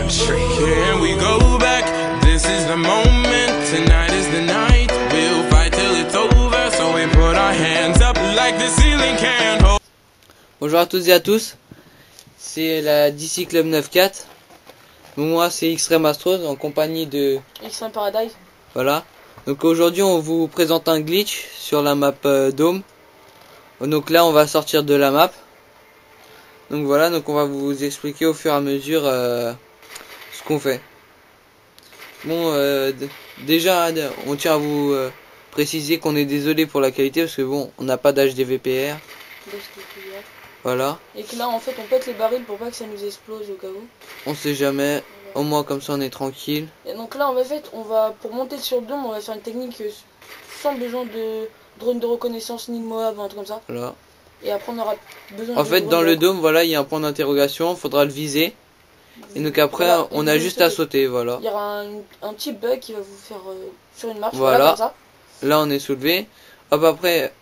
country. Can we go back? This is the moment. Tonight is the night. We'll fight till it's over. So we put our hands up like the ceiling can't hold. Bonjour à tous et à tous. C'est la DC Club 94. Moi c'est Extreme Astros en compagnie de Extreme Paradise. Voilà. Donc aujourd'hui on vous présente un glitch sur la map Dome. Donc là on va sortir de la map. Donc voilà, donc on va vous expliquer au fur et à mesure ce qu'on fait. Bon, déjà on tient à vous préciser qu'on est désolé pour la qualité parce que bon, on n'a pas d'HDVPR. Voilà. Et que là en fait on pète les barils pour pas que ça nous explose au cas où. On sait jamais. Au moins comme ça on est tranquille. Et donc là en fait on va, pour monter sur le dôme, on va faire une technique sans besoin de drone de reconnaissance ni de Moab, un truc comme ça. Voilà. Et après on aura besoin En de fait dans le dôme, voilà, il y a un point d'interrogation, il faudra le viser. Et donc après voilà, on a juste à sauter, voilà. Il y aura un petit bug qui va vous faire sur une marche, voilà comme ça. Là on est soulevé. Hop, après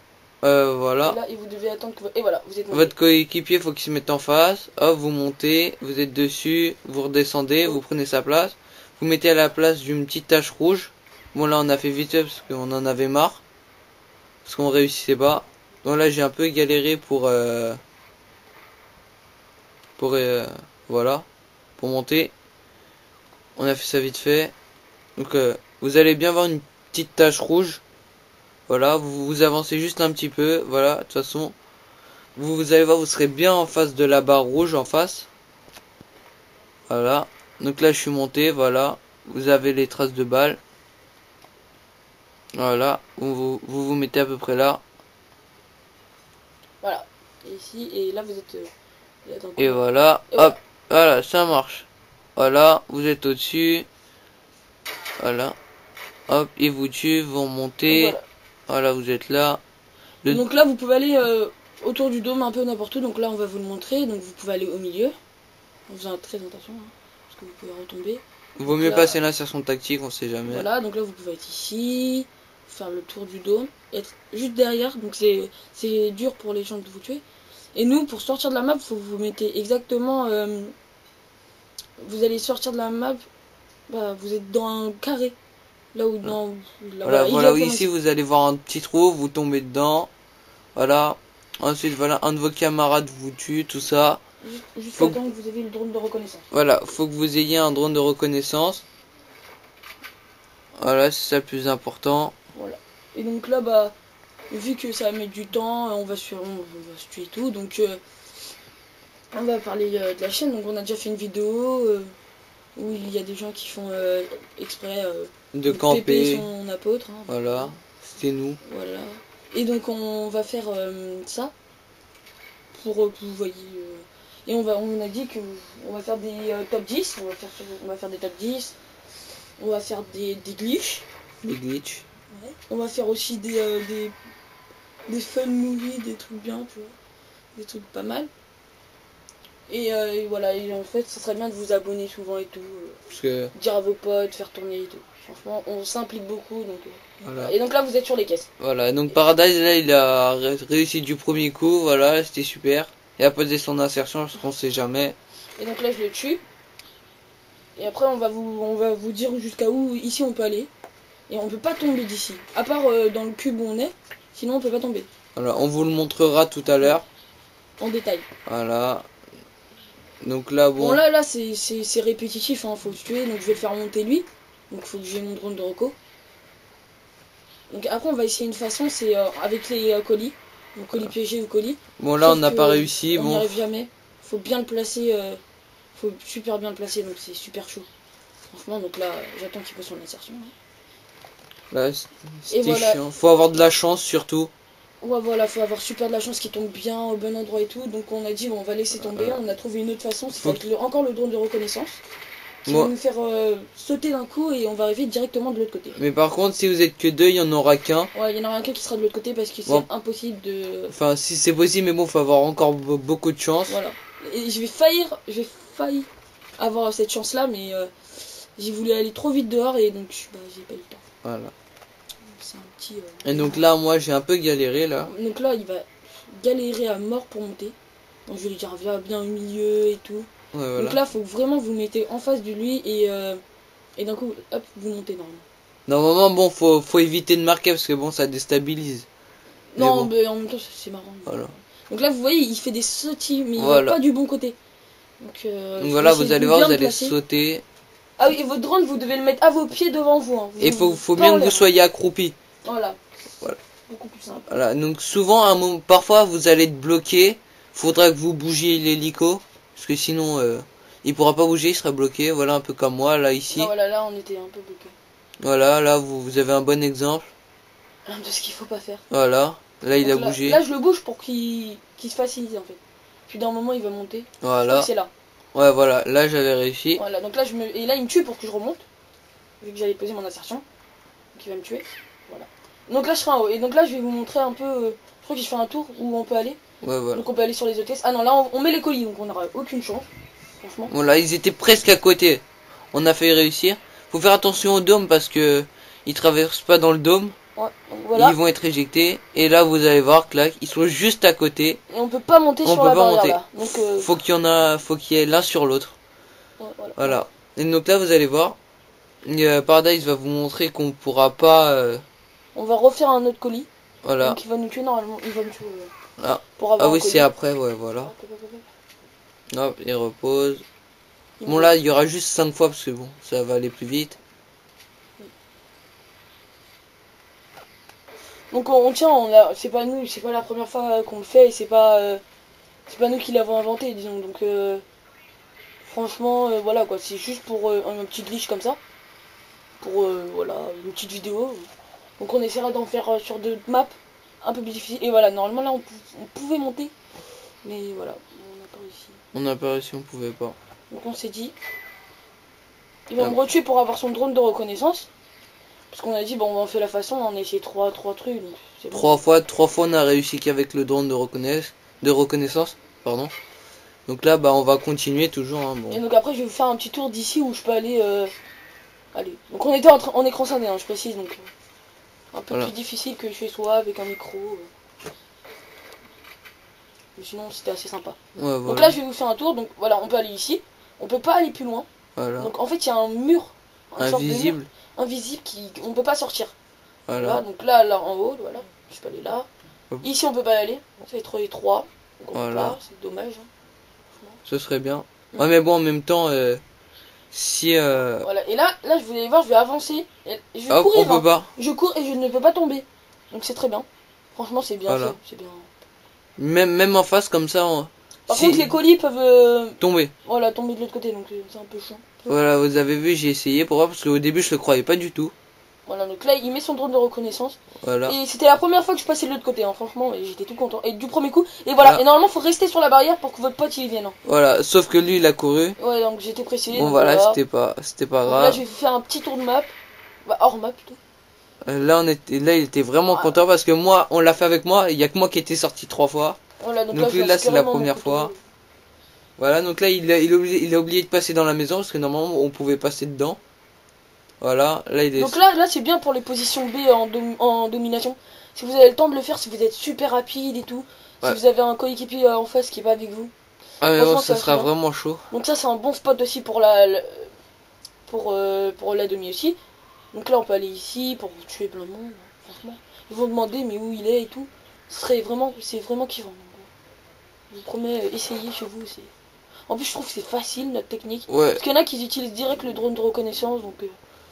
voilà. Et là et vous devez attendre que... Et voilà, vous êtes monté. Votre coéquipier faut qu'il se mette en face. Hop, vous montez, vous êtes dessus, vous redescendez, vous prenez sa place. Vous mettez à la place d'une petite tache rouge. Bon là on a fait vite fait parce qu'on en avait marre. Parce qu'on réussissait pas. Donc là j'ai un peu galéré pour voilà, pour monter. On a fait ça vite fait. Donc vous allez bien voir une petite tache rouge. Voilà, vous avancez juste un petit peu. Voilà, de toute façon, vous allez voir, vous serez bien en face de la barre rouge en face. Voilà. Donc là je suis monté, voilà. Vous avez les traces de balles. Voilà, vous mettez à peu près là. Voilà, et ici, et là vous êtes... Et voilà, hop, voilà, ça marche. Voilà, vous êtes au-dessus. Voilà. Hop, il vous tue, vous remontez. Voilà, vous êtes là. Donc là vous pouvez aller autour du dôme un peu n'importe où. Donc là on va vous le montrer. Donc vous pouvez aller au milieu. En faisant très attention, hein, parce que vous pouvez retomber. Vaut mieux passer l'insertion tactique, on sait jamais. Voilà, donc là vous pouvez être ici, faire le tour du dôme, être juste derrière. Donc c'est dur pour les gens de vous tuer. Et nous, pour sortir de la map, faut que vous mettez exactement... vous allez sortir de la map, bah, vous êtes dans un carré. Là où dans... Voilà, ici vous allez voir un petit trou, vous tombez dedans. Voilà. Ensuite, voilà, un de vos camarades vous tue, tout ça. Juste attendre que vous ayez le drone de reconnaissance. Voilà, faut que vous ayez un drone de reconnaissance. Voilà, c'est ça le plus important. Voilà. Et donc là, bah, vu que ça va mettre du temps, on va se tuer et tout. Donc, on va parler de la chaîne. Donc, on a déjà fait une vidéo où il y a des gens qui font exprès de camper son apôtre. Hein, voilà, c'était nous. Voilà. Et donc, on va faire ça pour que vous voyez. Et on a dit que on va faire des top 10. On va faire des top 10. On va faire des glitches. Des glitches. Ouais. On va faire aussi des fun movies, des trucs bien, tu vois. Des trucs pas mal. Et voilà, et en fait, ça serait bien de vous abonner souvent et tout. Parce que... dire à vos potes, faire tourner et tout. Franchement, on s'implique beaucoup. Donc, voilà. Et donc là, vous êtes sur les caisses. Voilà, donc Paradise, là, il a réussi du premier coup. Voilà, c'était super. Il a posé son insertion, parce qu'on sait jamais. Et donc là, je le tue. Et après, on va vous dire jusqu'à où ici on peut aller. Et on peut pas tomber d'ici. À part dans le cube où on est. Sinon, on peut pas tomber. Voilà, on vous le montrera tout à l'heure. En détail. Voilà. Donc là, bon... Bon, là c'est répétitif, hein, faut le tuer. Donc je vais le faire monter lui. Donc faut que j'ai mon drone de reco. Donc après, on va essayer une façon, c'est avec les colis. Donc colis piégés ou colis. Bon, là, on n'a pas réussi. On n'y arrive jamais. Faut bien le placer. Faut super bien le placer, donc c'est super chaud. Franchement, donc là, j'attends qu'il pose son insertion. Là, c'était chiant. Faut avoir de la chance, surtout. Ouais, voilà, faut avoir super de la chance qu'il tombe bien au bon endroit et tout. Donc on a dit, bon, on va laisser tomber. On a trouvé une autre façon, c'est avec encore le drone de reconnaissance. Qui va nous faire sauter d'un coup et on va arriver directement de l'autre côté. Mais par contre, si vous êtes que deux, il n'y en aura qu'un. Ouais, il y en aura qu'un qui sera de l'autre côté parce que c'est impossible de... Enfin, si c'est possible, mais bon, faut avoir encore beaucoup de chance. Voilà. Et j'ai failli avoir cette chance-là, mais j'ai voulu aller trop vite dehors et donc bah, j'ai pas eu le temps. Voilà. C'est un petit... et donc là, moi, j'ai un peu galéré, là. Donc là, il va galérer à mort pour monter. Donc je vais lui dire, viens bien au milieu et tout. Ouais, voilà. Donc là, faut vraiment vous mettez en face de lui et d'un coup, hop, vous montez normalement. Normalement, bon, faut éviter de marquer parce que bon, ça déstabilise. Mais Non, bon. mais en même temps, c'est marrant. Voilà. Donc là, vous voyez, il fait des sautilles, mais il Voilà. va pas du bon côté. Donc Donc faut voilà, essayer vous de allez bien voir, le vous allez placer. sauter. Ah oui, et votre drone, vous devez le mettre à vos pieds devant vous. Hein. Et Vous- faut pas bien en que vous l'air. soyez accroupi. Voilà. Voilà. Beaucoup plus simple. Voilà. Donc souvent, parfois, vous allez être bloqué. Faudra que vous bougiez l'hélico. Parce que sinon, il pourra pas bouger, il sera bloqué. Voilà, un peu comme moi, là, ici. Ah, voilà, là, on était un peu bloqué. Voilà, là, vous avez un bon exemple. De ce qu'il faut pas faire. Voilà. Là, il Donc a là, bougé. là, je le bouge pour qu'il se facilite en fait. Puis d'un moment, il va monter. Je crois Voilà. que c'est là. Ouais, voilà. Là, j'avais réussi. Voilà, donc là, et là, il me tue pour que je remonte. Vu que j'allais poser mon insertion. Donc il va me tuer. Voilà. Donc là, je serai en haut. Et donc là, je vais vous montrer un peu. Je crois que je fais un tour où on peut aller. Ouais, voilà. Donc on peut aller sur les hôtesses. Ah non, là, on met les colis. Donc on n'aura aucune chance. Franchement. Voilà, ils étaient presque à côté. On a failli réussir. Faut faire attention au dôme parce que ils traversent pas dans le dôme. Ouais, donc voilà. Ils vont être éjectés. Et là, vous allez voir, clac, ils sont juste à côté. Et on peut pas monter On sur peut la pas barrière monter. là. Donc Faut qu'il y ait l'un sur l'autre. ouais, voilà. Voilà. Et donc là, vous allez voir. Paradise va vous montrer qu'on pourra pas. On va refaire un autre colis. Voilà. Donc il va nous tuer normalement. Il va me tuer. Ah. Pour avoir Ah un oui, colis. c'est après, ouais, voilà. Hop, hop, hop, hop. Hop, il repose. Il Bon me- là, il y aura juste 5 fois parce que bon, ça va aller plus vite. Donc on tient, c'est pas nous, c'est pas la première fois qu'on le fait et c'est pas nous qui l'avons inventé, disons. Donc franchement, voilà quoi, c'est juste pour un petit glitch comme ça, pour voilà une petite vidéo. Donc on essaiera d'en faire sur deux maps un peu plus difficiles. Et voilà, normalement là on pouvait monter, mais voilà, on n'a pas réussi. On n'a pas réussi, on pouvait pas. Donc on s'est dit, il va me retuer pour avoir son drone de reconnaissance. Parce qu'on a dit, bon, on en fait la façon, on a essayé trois trucs. Donc c'est bon. Trois fois on a réussi qu'avec le drone de reconnaissance, pardon. Donc là, bah on va continuer toujours. Hein, Et bon. donc après, je vais vous faire un petit tour d'ici où je peux aller. Allez. Donc on était en écran scindé, hein, je précise. Donc un peu Voilà. plus difficile que chez soi avec un micro. Mais sinon, c'était assez sympa. Ouais, Donc voilà. là, je vais vous faire un tour. Donc voilà, on peut aller ici. On peut pas aller plus loin. Voilà. Donc en fait, il y a un mur. Une sorte de mur Invisible. invisible on peut pas sortir. Voilà, Voilà. donc là en haut, voilà. Je peux aller là. Hop. Ici, on peut pas y aller. Ça va être trop étroit. Donc on peut Voilà. pas, c'est dommage. Hein. Ce serait bien. Ouais, mais bon, en même temps, si Voilà, et là, je vais voir, je vais avancer. Et je vais hop, courir. on peut Hein. pas. Je cours et je ne peux pas tomber. Donc c'est très bien. Franchement, c'est bien Voilà. fait. C'est bien. Même en face comme ça, Par si- contre, les colis peuvent tomber. voilà, tomber de l'autre côté. Donc c'est un peu chiant. Voilà, vous avez vu, j'ai essayé pour voir parce qu'au début je le croyais pas du tout. Voilà, donc là, il met son drone de reconnaissance. Voilà. Et c'était la première fois que je passais de l'autre côté. Hein, franchement, et j'étais tout content. Et du premier coup. Et voilà. Voilà. Et normalement, faut rester sur la barrière pour que votre pote il vienne. Hein. Voilà, sauf que lui il a couru. Ouais, donc j'étais pressé. Bon donc voilà, voilà. c'était pas Donc là, grave. je vais faire un petit tour de map. Bah, hors map plutôt. Là il était vraiment content parce que moi on l'a fait avec moi, il y a que moi qui était sorti 3 fois. Voilà, donc Donc je lui, là, lance c'est la carrément mon première couteau. fois. Voilà, donc là il a oublié de passer dans la maison parce que normalement on pouvait passer dedans. Voilà, là il est. Donc là c'est bien pour les positions B en domination. Si vous avez le temps de le faire, si vous êtes super rapide et tout. Ouais. Si vous avez un coéquipier en face qui est pas avec vous. Ah mais bon, franchement, ça ça sera va. vraiment chaud. Donc ça c'est un bon spot aussi pour pour la demi aussi. Donc là on peut aller ici pour tuer plein de monde. Franchement, ils vont demander mais où il est et tout. C'est vraiment kiffant. Je vous promets, essayez chez vous. En plus je trouve que c'est facile notre technique. Ouais, Parce qu'il y en a qui utilisent direct le drone de reconnaissance. Donc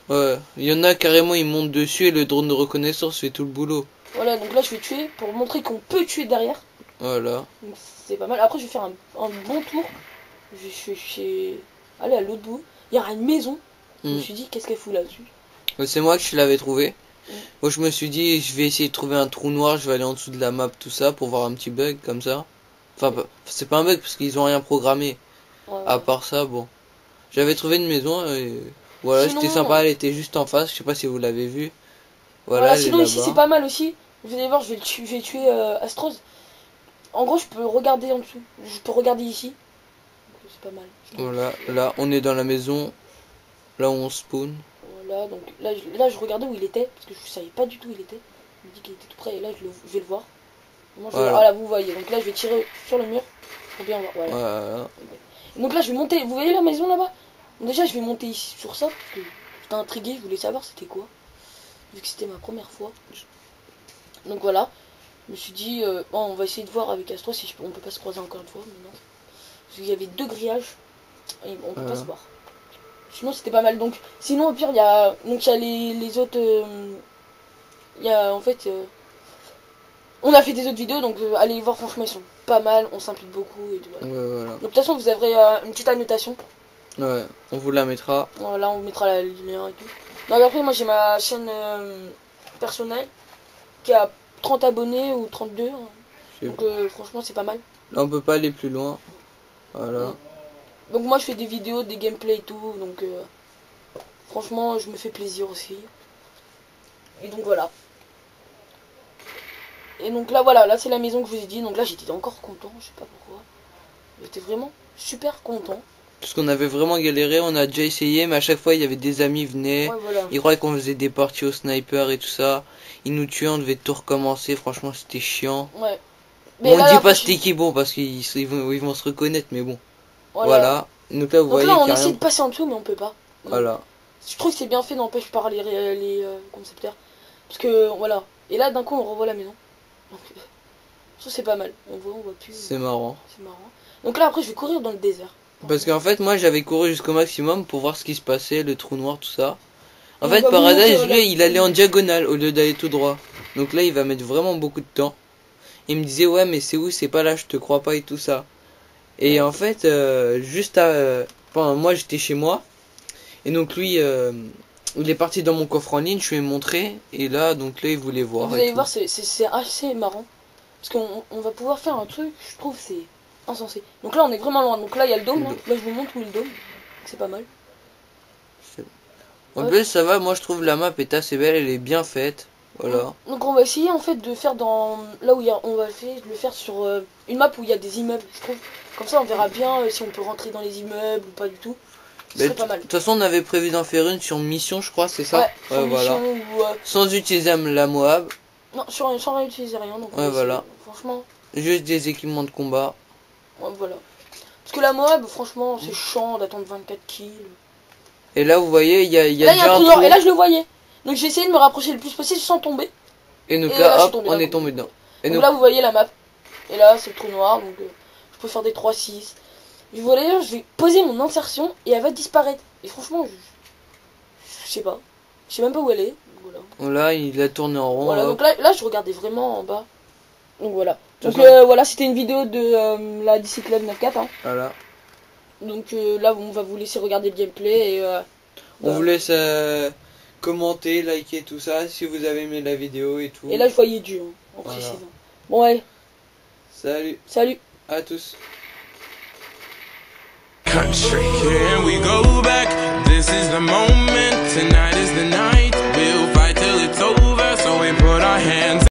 ouais. Il y en a carrément ils montent dessus et le drone de reconnaissance fait tout le boulot. voilà, donc là je vais tuer pour montrer qu'on peut tuer derrière. Voilà. Donc c'est pas mal. Après je vais faire un bon tour. Je vais aller à l'autre bout. Il y aura une maison. Je me suis dit qu'est-ce qu'elle fout là-dessus. C'est moi que je l'avais trouvé. Moi je me suis dit je vais essayer de trouver un trou noir, je vais aller en dessous de la map tout ça pour voir un petit bug comme ça. Enfin c'est pas un bug parce qu'ils ont rien programmé. Ouais, À part ça bon. J'avais trouvé une maison et voilà, Sinon- c'était sympa, elle était juste en face, je sais pas si vous l'avez vu. Voilà, Voilà, elle est sinon ici là-bas. c'est pas mal aussi. Vous allez voir, je vais tuer Astros. En gros je peux regarder en dessous. Je peux regarder ici. Donc, c'est pas mal. Voilà, là on est dans la maison. Là où on spawn. Voilà, donc là je regardais où il était. Parce que je savais pas du tout où il était. Il me dit qu'il était tout près et là je vais le voir. Moi, Voilà. voilà, vous voyez. Donc là je vais tirer sur le mur. Pour bien voir. Voilà. Voilà. Donc là, je vais monter. Vous voyez la maison là-bas? Déjà, je vais monter ici sur ça parce que j'étais intrigué. Je voulais savoir c'était quoi, vu que c'était ma première fois. Donc voilà. Je me suis dit, bon, on va essayer de voir avec Astro si on peut pas se croiser encore une fois. Mais non. Parce qu'il y avait 2 grillages et on peut pas se voir. Sinon, c'était pas mal. Donc, sinon, au pire, il y a les autres. Il y a en fait. On a fait des autres vidéos, donc allez les voir, franchement, ils sont pas mal. On s'implique beaucoup et tout. Voilà. Ouais, voilà. Donc, de toute façon, vous aurez une petite annotation. Ouais, on vous la mettra. Voilà, on vous mettra le lien et tout. Donc, après, moi, j'ai ma chaîne personnelle qui a 30 abonnés ou 32. Hein. Donc, franchement, c'est pas mal. Là, on peut pas aller plus loin. Voilà. Donc, moi, je fais des vidéos, des gameplays et tout. Donc, franchement, je me fais plaisir aussi. Et donc, voilà. Et donc là, voilà, là, c'est la maison que je vous ai dit. Donc là, j'étais encore content, je sais pas pourquoi. J'étais vraiment super content. Parce qu'on avait vraiment galéré, on a déjà essayé, mais à chaque fois, il y avait des amis venaient. Ouais, voilà. Ils croyaient qu'on faisait des parties au sniper et tout ça. Ils nous tuaient, on devait tout recommencer. Franchement, c'était chiant. Ouais. Mais on dit pas c'était qui bon, parce qu'ils vont se reconnaître, mais bon. Voilà. Donc là, vous voyez. Donc là, on essaie de passer en dessous, mais on peut pas. Voilà. Je trouve que c'est bien fait, n'empêche par les concepteurs. Parce que, voilà. Et là, d'un coup, on revoit la maison. Donc, ça, c'est pas mal. On voit plus. C'est marrant. C'est marrant. Donc là, après, je vais courir dans le désert. Parce qu'en fait, moi, j'avais couru jusqu'au maximum pour voir ce qui se passait, le trou noir, tout ça. En fait, par hasard, lui, il allait en diagonale au lieu d'aller tout droit. Donc là, il va mettre vraiment beaucoup de temps. Il me disait, ouais, mais c'est où? C'est pas là, je te crois pas et tout ça. Et en fait, juste à... Enfin, moi, j'étais chez moi. Et donc, lui, il est parti dans mon coffre en ligne, je lui ai montré. Et là, donc là, il voulait voir. Vous allez voir, c'est assez marrant. Parce qu'on va pouvoir faire un truc, je trouve, c'est insensé. Donc là, on est vraiment loin. Donc là, il y a le dôme. Là, je vous montre où est le dôme. C'est pas mal. En plus, ça va, moi, je trouve la map est assez belle, elle est bien faite. Voilà. Donc on va essayer en fait de faire dans là où il y a, on va le faire sur une map où il y a des immeubles, je trouve. Comme ça on verra bien si on peut rentrer dans les immeubles ou pas du tout. C'est pas mal. De toute façon on avait prévu d'en faire une sur mission, je crois, c'est ça. Ouais, voilà. Ou, sans utiliser la Moab. Non, sans réutiliser rien. Donc ouais, voilà. Franchement. Juste des équipements de combat. Ouais, voilà. Parce que la Moab, franchement, c'est chiant d'attendre 24 kills. Et là vous voyez, il y a là, déjà un trou noir. Et là je le voyais. Donc j'ai essayé de me rapprocher le plus possible sans tomber. Et donc là, hop, on est tombé dedans. Et donc là, vous voyez la map. Et là, c'est le trou noir. Donc je peux faire des 3-6. Je vois d'ailleurs, je vais poser mon insertion et elle va disparaître. Et franchement, je sais pas. Je sais même pas où elle est. Voilà. Là, il a tourné en rond. Voilà, donc là, je regardais vraiment en bas. Donc voilà. Donc voilà, c'était une vidéo de la DC Club 94. Hein. Voilà. Donc là, on va vous laisser regarder le gameplay. Et, on vous laisse commenter, liker, tout ça, si vous avez aimé la vidéo et tout. Et là, je voyais Dieu, en précisant. Bon, ouais. Salut. Salut. À tous. Country. Here we go back. This is the moment.